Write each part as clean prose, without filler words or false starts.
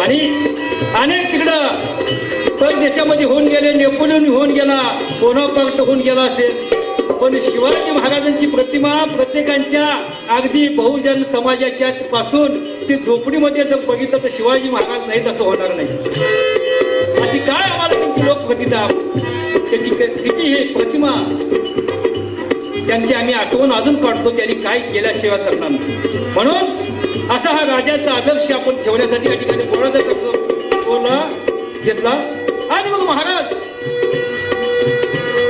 आणि अनेक तिकडं परदेशामध्ये होऊन गेले, नेपोलियन होऊन गेला, बोनापार्ट होऊन गेला असेल, पण शिवाजी महाराजांची प्रतिमा प्रत्येकांच्या अगदी बहुजन समाजाच्या पासून ती झोपडीमध्ये जर बघितलं तर शिवाजी महाराज नाहीत असं होणार नाही. अशी काय आम्हाला त्यांची लोकप्रतिमा, त्याची किती हे प्रतिमा त्यांची आम्ही आठवण अजून काढतो, त्यांनी काय केल्याशिवाय करणार नाही. म्हणून असा हा राजाचा आदर्श आपण ठेवण्यासाठी या ठिकाणी बोला घेतला. आणि मग महाराज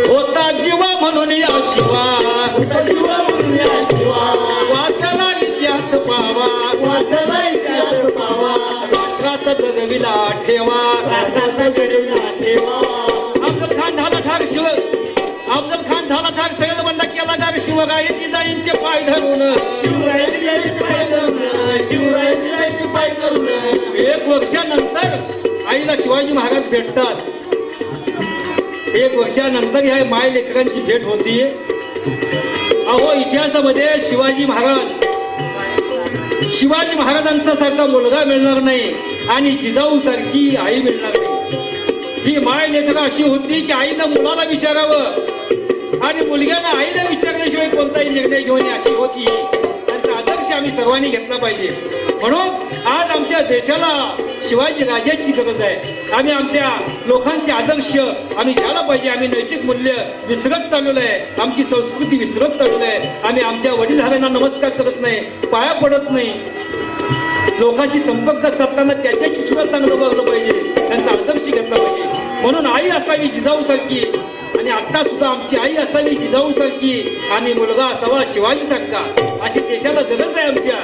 होता जीवा म्हणून या शिवा, वाचला इतिहास पावा, राष्ट्राचा जगविला ठेवा. अफजल खान झाला ठार अफजल खान झाला ठार, सगळं बंड केला गार शिवराय जिजाईंचे पाय धरून. एक वर्षानंतर आईला शिवाजी महाराज भेटतात. एक वर्षानंतर ह्या माय लेकरांची भेट होती. अहो इतिहासामध्ये शिवाजी महाराजांचा सारखा मुलगा मिळणार नाही आणि जिजाऊ सारखी आई मिळणार नाही. ही माय लेकरं अशी होती की आईनं मुलाला विचारावं आणि मुलग्यानं आईला विचारल्याशिवाय कोणताही निर्णय घेऊन अशी होती. त्यांचा आदर्श आम्ही सर्वांनी घेतला पाहिजे. म्हणून आज आमच्या देशाला शिवाजी राजाची गरज आहे. आम्ही आमच्या लोकांचे आदर्श आम्ही घ्यायला पाहिजे. आम्ही नैतिक मूल्य विसरत चाललेलो आहे, आमची संस्कृती विसरत चाललेलो आहे. आम्ही आमच्या वडीलधाऱ्यांना नमस्कार करत नाही, पाया पडत नाही. लोकांशी संपर्क साधताना त्याच्याशी सुद्धा चांगलं बघलं पाहिजे, त्यांचा आदर्श घेतला पाहिजे. म्हणून आई असावी जिजाऊ सारखी आणि आता सुद्धा आमची आई असावी जिजाऊ सारखी आणि मुलगा असावा शिवाजी सारखा, अशी देशाला गरज आहे आमच्या.